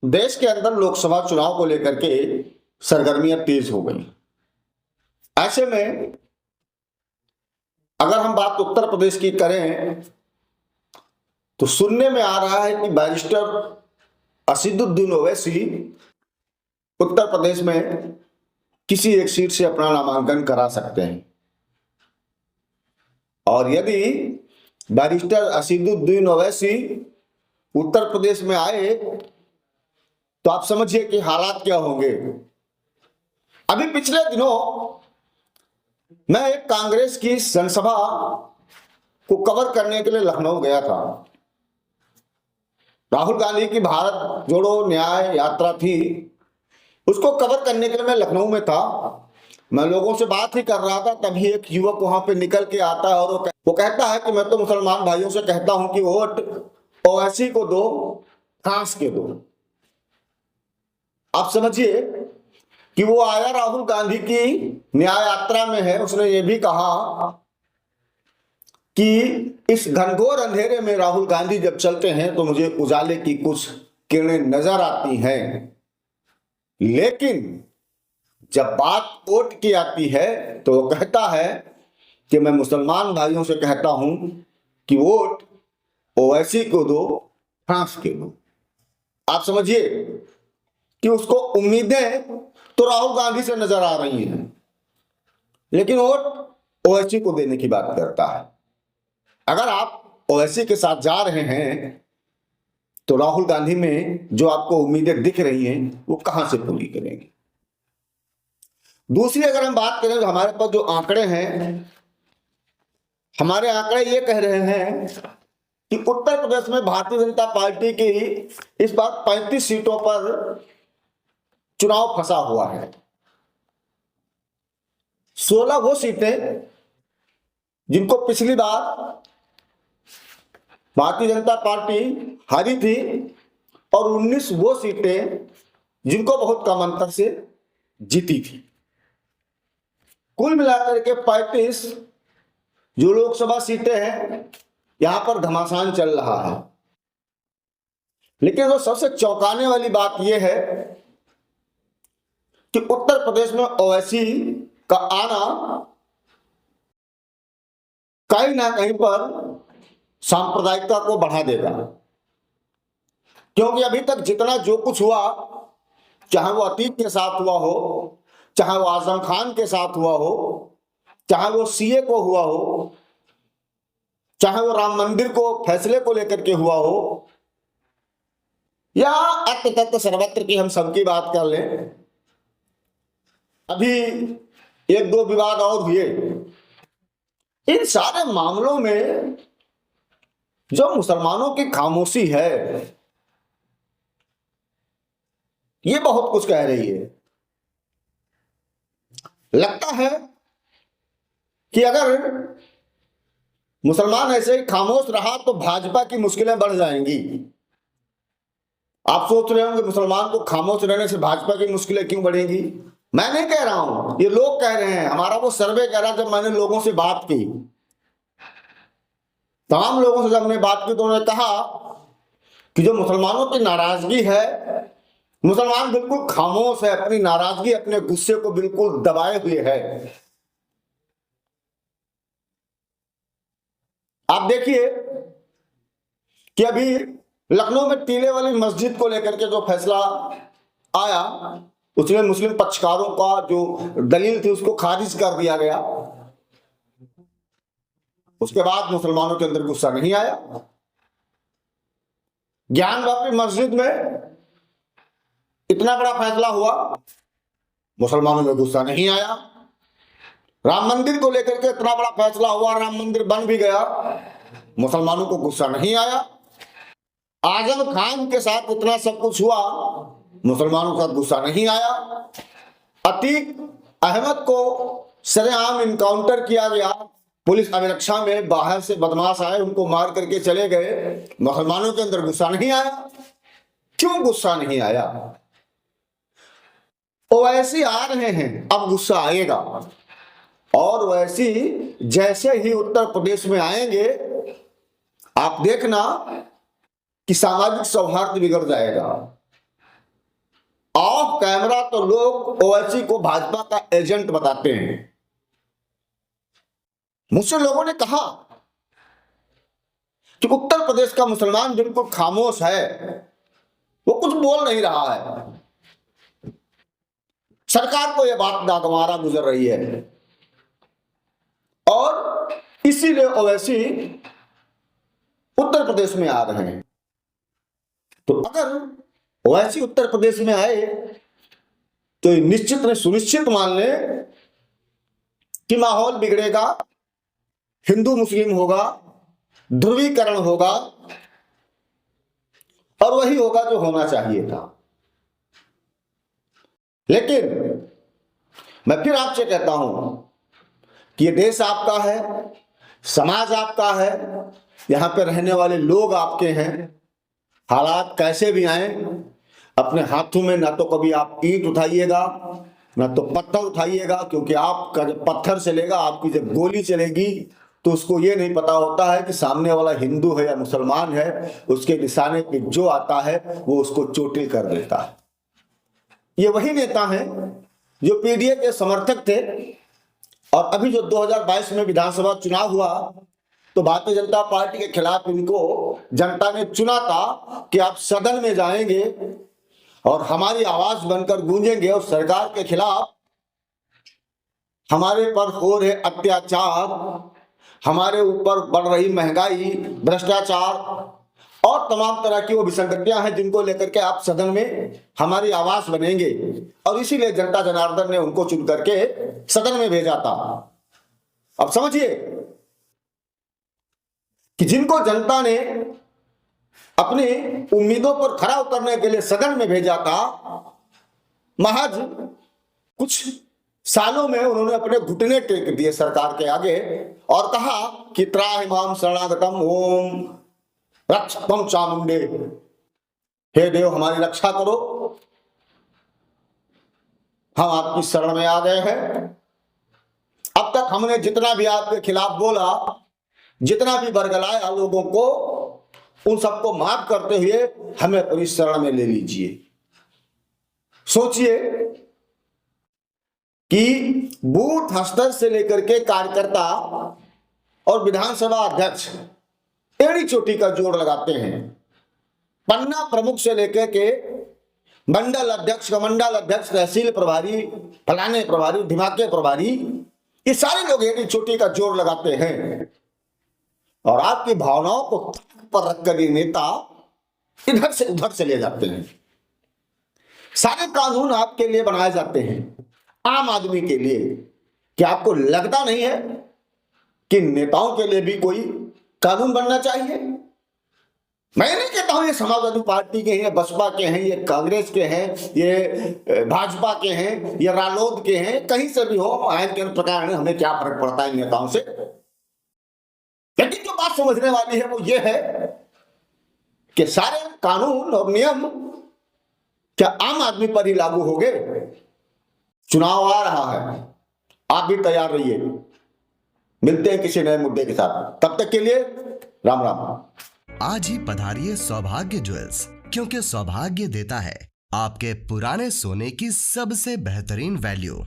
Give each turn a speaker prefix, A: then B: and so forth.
A: देश के अंदर लोकसभा चुनाव को लेकर के सरगर्मियां तेज हो गई। ऐसे में अगर हम बात उत्तर प्रदेश की करें तो सुनने में आ रहा है कि बैरिस्टर असदुद्दीन ओवैसी उत्तर प्रदेश में किसी एक सीट से अपना नामांकन करा सकते हैं और यदि बैरिस्टर असदुद्दीन ओवैसी उत्तर प्रदेश में आए तो आप समझिए कि हालात क्या होंगे। अभी पिछले दिनों मैं एक कांग्रेस की जनसभा को कवर करने के लिए लखनऊ गया था। राहुल गांधी की भारत जोड़ो न्याय यात्रा थी, उसको कवर करने के लिए मैं लखनऊ में था। मैं लोगों से बात ही कर रहा था, तभी एक युवक वहां पे निकल के आता है और वो कहता है कि मैं तो मुसलमान भाइयों से कहता हूं कि वोट ओवैसी को दो, फ्रांस के दो। आप समझिए कि वो आया राहुल गांधी की न्याय यात्रा में है। उसने ये भी कहा कि इस घनघोर अंधेरे में राहुल गांधी जब चलते हैं तो मुझे उजाले की कुछ किरणें नजर आती हैं, लेकिन जब बात वोट की आती है तो वो कहता है कि मैं मुसलमान भाइयों से कहता हूं कि वोट ओवैसी को दो, फ्रांस के दो। आप समझिए कि उसको उम्मीदें तो राहुल गांधी से नजर आ रही हैं, लेकिन वोट ओवैसी को देने की बात करता है। अगर आप ओवैसी के साथ जा रहे हैं तो राहुल गांधी में जो आपको उम्मीदें दिख रही हैं वो कहां से पूरी करेंगे। दूसरी अगर हम बात करें तो हमारे पास जो आंकड़े हैं, हमारे आंकड़े ये कह रहे हैं कि उत्तर प्रदेश में भारतीय जनता पार्टी की इस बार 35 सीटों पर चुनाव फंसा हुआ है। 16 वो सीटें जिनको पिछली बार भारतीय जनता पार्टी हारी थी और 19 वो सीटें जिनको बहुत कम अंतर से जीती थी। कुल मिलाकर के 35 जो लोकसभा सीटें हैं, यहां पर घमासान चल रहा है। लेकिन जो सबसे चौंकाने वाली बात यह है कि उत्तर प्रदेश में ओवैसी का आना कहीं ना कहीं पर सांप्रदायिकता को बढ़ा देगा, क्योंकि अभी तक जितना जो कुछ हुआ, चाहे वो अतीक के साथ हुआ हो, चाहे वो आजम खान के साथ हुआ हो, चाहे वो सीए को हुआ हो, चाहे वो राम मंदिर को फैसले को लेकर के हुआ हो, या अत्र तत्र सर्वत्र की हम सबकी बात कर लें, अभी एक दो विवाद और हुए। इन सारे मामलों में जो मुसलमानों की खामोशी है ये बहुत कुछ कह रही है। लगता है कि अगर मुसलमान ऐसे ही खामोश रहा तो भाजपा की मुश्किलें बढ़ जाएंगी। आप सोच रहे होंगे मुसलमान को खामोश रहने से भाजपा की मुश्किलें क्यों बढ़ेंगी। मैं नहीं कह रहा हूं, ये लोग कह रहे हैं। हमारा वो सर्वे कह रहा, जब मैंने लोगों से बात की, तमाम लोगों से जब हमने बात की तो उन्होंने कहा कि जो मुसलमानों की नाराजगी है, मुसलमान बिल्कुल खामोश है, अपनी नाराजगी अपने गुस्से को बिल्कुल दबाए हुए है। आप देखिए कि अभी लखनऊ में टीले वाली मस्जिद को लेकर के जो फैसला आया, उसमें मुस्लिम पक्षकारों का जो दलील थी उसको खारिज कर दिया गया। उसके बाद मुसलमानों के अंदर गुस्सा नहीं आया। ज्ञानवापी मस्जिद में इतना बड़ा फैसला हुआ, मुसलमानों में गुस्सा नहीं आया। राम मंदिर को लेकर के इतना बड़ा फैसला हुआ, राम मंदिर बन भी गया, मुसलमानों को गुस्सा नहीं आया। आजम खान के साथ इतना सब कुछ हुआ, मुसलमानों का गुस्सा नहीं आया। अतीक अहमद को सरेआम इनकाउंटर किया गया, पुलिस अभिरक्षा में बाहर से बदमाश आए, उनको मार करके चले गए, मुसलमानों के अंदर गुस्सा नहीं आया। क्यों गुस्सा नहीं आया? ओवैसी आ रहे हैं, अब गुस्सा आएगा। और वैसी जैसे ही उत्तर प्रदेश में आएंगे, आप देखना कि सामाजिक सौहार्द बिगड़ जाएगा। ऑफ कैमरा तो लोग ओवैसी को भाजपा का एजेंट बताते हैं। मुझसे लोगों ने कहा कि उत्तर प्रदेश का मुसलमान बिल्कुल खामोश है, वो कुछ बोल नहीं रहा है, सरकार को यह बात नागवारा गुजर रही है और इसीलिए ओवैसी उत्तर प्रदेश में आ रहे हैं। तो अगर ओवैसी उत्तर प्रदेश में आए तो निश्चित ने सुनिश्चित मान ले कि माहौल बिगड़ेगा, हिंदू मुस्लिम होगा, ध्रुवीकरण होगा और वही होगा जो होना चाहिए था। लेकिन मैं फिर आपसे कहता हूं कि ये देश आपका है, समाज आपका है, यहां पे रहने वाले लोग आपके हैं। हालात कैसे भी आए, अपने हाथों में ना तो कभी आप ईंट उठाइएगा ना तो पत्थर उठाइएगा, क्योंकि आपका जब पत्थर चलेगा, आपकी जब गोली चलेगी तो उसको ये नहीं पता होता है कि सामने वाला हिंदू है या मुसलमान है, उसके निशाने पे जो आता है वो उसको चोटिल कर देता है। ये वही नेता हैं जो पीडीए के समर्थक थे और अभी जो 2022 में विधानसभा चुनाव हुआ तो भारतीय जनता पार्टी के खिलाफ इनको जनता ने चुना था कि आप सदन में जाएंगे और हमारी आवाज बनकर गूंजेंगे और सरकार के खिलाफ हमारे पर हो रहे अत्याचार, हमारे ऊपर बढ़ रही महंगाई, भ्रष्टाचार और तमाम तरह की वो विसंगतियां हैं जिनको लेकर के आप सदन में हमारी आवाज बनेंगे। और इसीलिए जनता जनार्दन ने उनको चुन करके सदन में भेजा था। अब समझिए कि जिनको जनता ने अपनी उम्मीदों पर खरा उतरने के लिए सदन में भेजा था, महज कुछ सालों में उन्होंने अपने घुटने टेक दिए सरकार के आगे और कहा कि त्राहिमाम शरणागतम ओम रक्षकम चामुंडे, हे देव हमारी रक्षा करो, हम आपकी शरण में आ गए हैं। अब तक हमने जितना भी आपके खिलाफ बोला, जितना भी बरगलाया लोगों को, उन सबको माफ करते हुए हमें अपनी शरण में ले लीजिए। सोचिए कि बूथ स्तर से लेकर के कार्यकर्ता और विधानसभा अध्यक्ष एड़ी चोटी का जोड़ लगाते हैं। पन्ना प्रमुख से लेकर के मंडल अध्यक्ष, कमंडल अध्यक्ष, तहसील प्रभारी, फलाने प्रभारी, ढिमाके प्रभारी, ये सारे लोग एड़ी चोटी का जोड़ लगाते हैं और आपकी भावनाओं को पर रखकर ये नेता इधर से उधर से ले जाते हैं। सारे कानून आपके लिए बनाए जाते हैं, आम आदमी के लिए। क्या आपको लगता नहीं है कि नेताओं के लिए भी कोई कानून बनना चाहिए? मैं नहीं कहता हूं ये समाजवादी पार्टी के हैं, बसपा के हैं, ये कांग्रेस के हैं, ये भाजपा के हैं, ये रालोद के हैं, कहीं से भी हो, आयन के प्रकार हमें क्या फर्क पड़ता है नेताओं से। लेकिन जो बात समझने वाली है वो ये है कि सारे कानून और नियम क्या आम आदमी पर ही लागू होंगे? चुनाव आ रहा है, आप भी तैयार रहिए। मिलते हैं किसी नए मुद्दे के साथ, तब तक के लिए राम राम।
B: आज ही पधारिए सौभाग्य ज्वेल्स, क्योंकि सौभाग्य देता है आपके पुराने सोने की सबसे बेहतरीन वैल्यू।